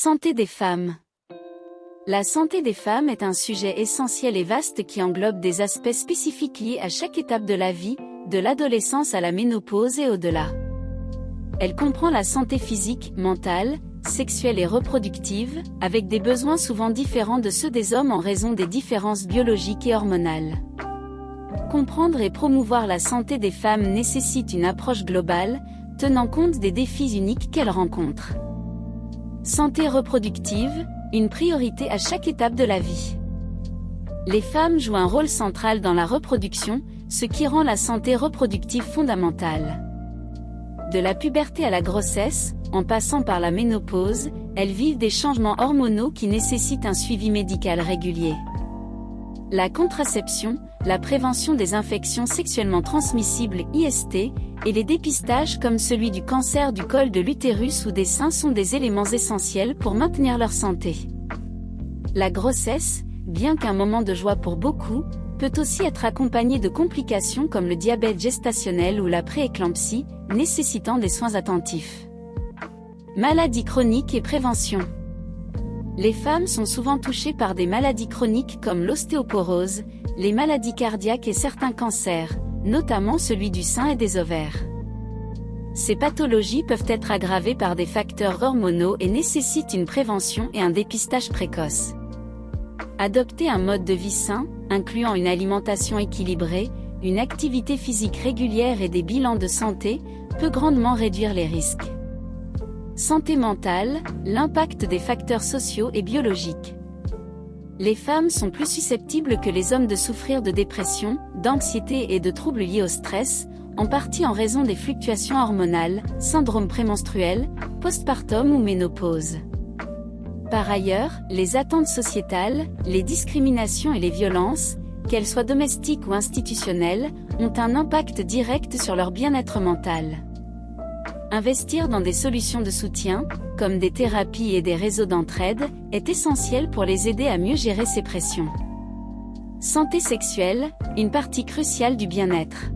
Santé des femmes. La santé des femmes est un sujet essentiel et vaste qui englobe des aspects spécifiques liés à chaque étape de la vie, de l'adolescence à la ménopause et au-delà. Elle comprend la santé physique, mentale, sexuelle et reproductive, avec des besoins souvent différents de ceux des hommes en raison des différences biologiques et hormonales. Comprendre et promouvoir la santé des femmes nécessite une approche globale, tenant compte des défis uniques qu'elles rencontrent. Santé reproductive, une priorité à chaque étape de la vie. Les femmes jouent un rôle central dans la reproduction, ce qui rend la santé reproductive fondamentale. De la puberté à la grossesse, en passant par la ménopause, elles vivent des changements hormonaux qui nécessitent un suivi médical régulier. La contraception, la prévention des infections sexuellement transmissibles IST, et les dépistages comme celui du cancer du col de l'utérus ou des seins sont des éléments essentiels pour maintenir leur santé. La grossesse, bien qu'un moment de joie pour beaucoup, peut aussi être accompagnée de complications comme le diabète gestationnel ou la prééclampsie, nécessitant des soins attentifs. Maladies chroniques et prévention. Les femmes sont souvent touchées par des maladies chroniques comme l'ostéoporose, les maladies cardiaques et certains cancers, notamment celui du sein et des ovaires. Ces pathologies peuvent être aggravées par des facteurs hormonaux et nécessitent une prévention et un dépistage précoce. Adopter un mode de vie sain, incluant une alimentation équilibrée, une activité physique régulière et des bilans de santé, peut grandement réduire les risques. Santé mentale, l'impact des facteurs sociaux et biologiques. Les femmes sont plus susceptibles que les hommes de souffrir de dépression, d'anxiété et de troubles liés au stress, en partie en raison des fluctuations hormonales, syndrome prémenstruel, postpartum ou ménopause. Par ailleurs, les attentes sociétales, les discriminations et les violences, qu'elles soient domestiques ou institutionnelles, ont un impact direct sur leur bien-être mental. Investir dans des solutions de soutien, comme des thérapies et des réseaux d'entraide, est essentiel pour les aider à mieux gérer ces pressions. Santé sexuelle, une partie cruciale du bien-être.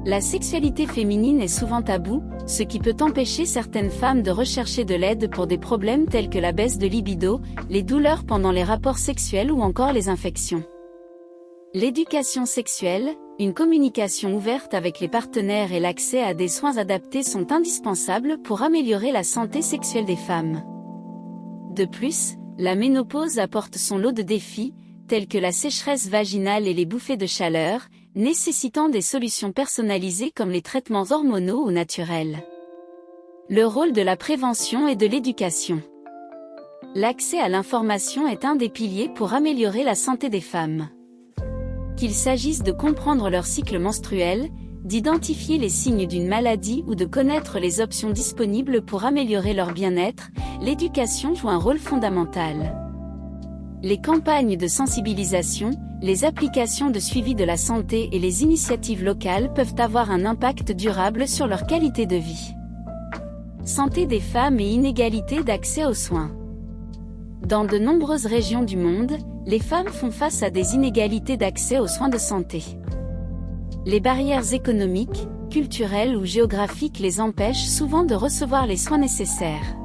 La sexualité féminine est souvent taboue, ce qui peut empêcher certaines femmes de rechercher de l'aide pour des problèmes tels que la baisse de libido, les douleurs pendant les rapports sexuels ou encore les infections. L'éducation sexuelle, une communication ouverte avec les partenaires et l'accès à des soins adaptés sont indispensables pour améliorer la santé sexuelle des femmes. De plus, la ménopause apporte son lot de défis, tels que la sécheresse vaginale et les bouffées de chaleur, nécessitant des solutions personnalisées comme les traitements hormonaux ou naturels. Le rôle de la prévention et de l'éducation. L'accès à l'information est un des piliers pour améliorer la santé des femmes. Qu'il s'agisse de comprendre leur cycle menstruel, d'identifier les signes d'une maladie ou de connaître les options disponibles pour améliorer leur bien-être, l'éducation joue un rôle fondamental. Les campagnes de sensibilisation, les applications de suivi de la santé et les initiatives locales peuvent avoir un impact durable sur leur qualité de vie. Santé des femmes et inégalité d'accès aux soins. Dans de nombreuses régions du monde, les femmes font face à des inégalités d'accès aux soins de santé. Les barrières économiques, culturelles ou géographiques les empêchent souvent de recevoir les soins nécessaires.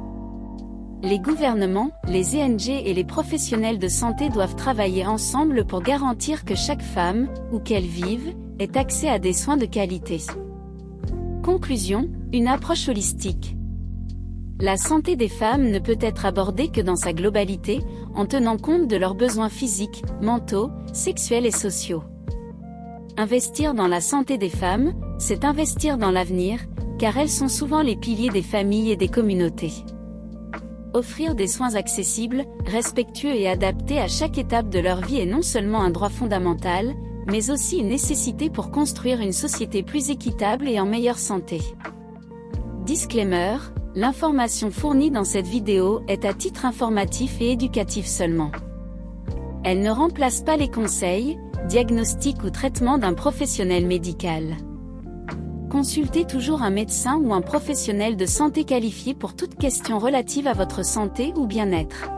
Les gouvernements, les ONG et les professionnels de santé doivent travailler ensemble pour garantir que chaque femme, où qu'elle vive, ait accès à des soins de qualité. Conclusion, une approche holistique. La santé des femmes ne peut être abordée que dans sa globalité, en tenant compte de leurs besoins physiques, mentaux, sexuels et sociaux. Investir dans la santé des femmes, c'est investir dans l'avenir, car elles sont souvent les piliers des familles et des communautés. Offrir des soins accessibles, respectueux et adaptés à chaque étape de leur vie est non seulement un droit fondamental, mais aussi une nécessité pour construire une société plus équitable et en meilleure santé. Disclaimer, l'information fournie dans cette vidéo est à titre informatif et éducatif seulement. Elle ne remplace pas les conseils, diagnostics ou traitements d'un professionnel médical. Consultez toujours un médecin ou un professionnel de santé qualifié pour toute question relative à votre santé ou bien-être.